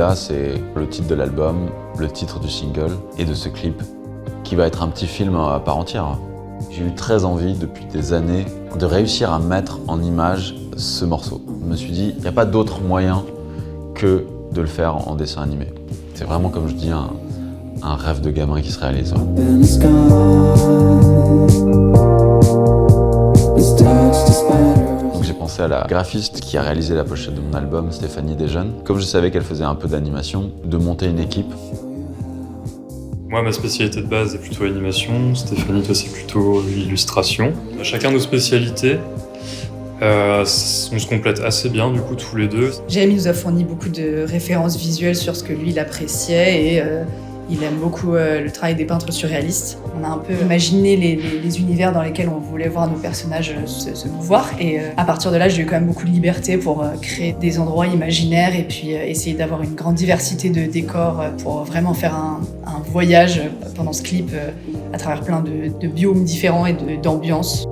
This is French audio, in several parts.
là, c'est le titre de l'album, le titre du single et de ce clip, qui va être un petit film à part entière. J'ai eu très envie, depuis des années, de réussir à mettre en image ce morceau. Je me suis dit, il n'y a pas d'autre moyen que de le faire en dessin animé. C'est vraiment, comme je dis, un rêve de gamin qui se réalise. Donc j'ai pensé à la graphiste qui a réalisé la pochette de mon album, Stéphanie Desjeunes. Comme je savais qu'elle faisait un peu d'animation, de monter une équipe. Moi, ma spécialité de base est plutôt animation. Stéphanie, toi, c'est plutôt illustration. On a chacun nos spécialités. On se complète assez bien, du coup, tous les deux. Jérémy nous a fourni beaucoup de références visuelles sur ce que lui, il appréciait et il aime beaucoup le travail des peintres surréalistes. On a un peu imaginé les univers dans lesquels on voulait voir nos personnages se mouvoir et à partir de là, j'ai eu quand même beaucoup de liberté pour créer des endroits imaginaires et puis essayer d'avoir une grande diversité de décors pour vraiment faire un voyage pendant ce clip à travers plein de biomes différents et d'ambiances.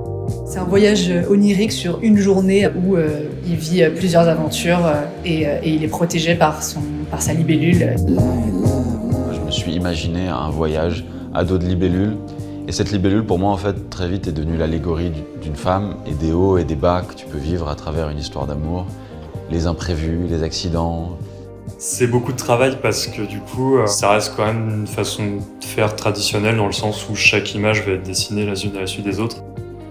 C'est un voyage onirique sur une journée où il vit plusieurs aventures et il est protégé par sa libellule. Je me suis imaginé un voyage à dos de libellule. Et cette libellule, pour moi, en fait, très vite est devenue l'allégorie d'une femme et des hauts et des bas que tu peux vivre à travers une histoire d'amour. Les imprévus, les accidents. C'est beaucoup de travail parce que du coup, ça reste quand même une façon de faire traditionnelle dans le sens où chaque image va être dessinée les unes à la suite des autres.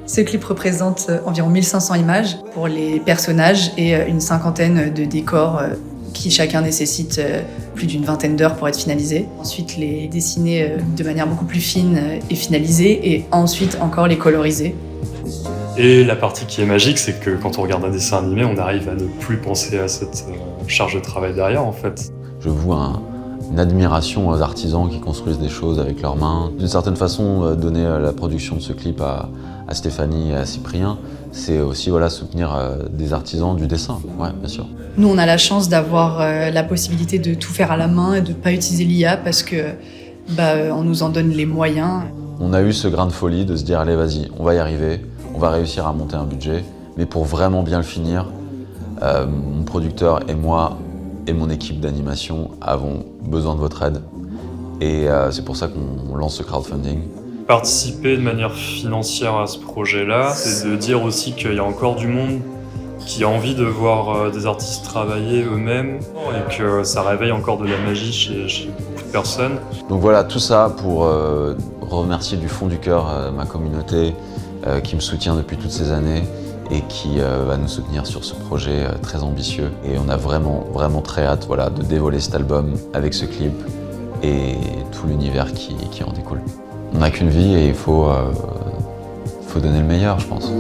Ce clip représente environ 1500 images pour les personnages et une cinquantaine de décors qui chacun nécessite plus d'une vingtaine d'heures pour être finalisés. Ensuite, les dessiner de manière beaucoup plus fine et finalisée et ensuite encore les coloriser. Et la partie qui est magique, c'est que quand on regarde un dessin animé, on arrive à ne plus penser à cette charge de travail derrière, en fait. Je voue une admiration aux artisans qui construisent des choses avec leurs mains. D'une certaine façon, donner la production de ce clip à Stéphanie et à Cyprien, c'est aussi soutenir des artisans du dessin, ouais, bien sûr. Nous, on a la chance d'avoir la possibilité de tout faire à la main et de ne pas utiliser l'IA parce que on nous en donne les moyens. On a eu ce grain de folie de se dire, allez, vas-y, on va y arriver, on va réussir à monter un budget, mais pour vraiment bien le finir, mon producteur et moi et mon équipe d'animation avons besoin de votre aide. Et c'est pour ça qu'on lance ce crowdfunding. Participer de manière financière à ce projet-là, c'est de dire aussi qu'il y a encore du monde qui a envie de voir des artistes travailler eux-mêmes et que ça réveille encore de la magie chez beaucoup de personnes. Donc voilà, tout ça pour remercier du fond du cœur ma communauté qui me soutient depuis toutes ces années et qui va nous soutenir sur ce projet très ambitieux. Et on a vraiment très hâte de dévoiler cet album avec ce clip et tout l'univers qui en découle. On n'a qu'une vie et il faut donner le meilleur, je pense.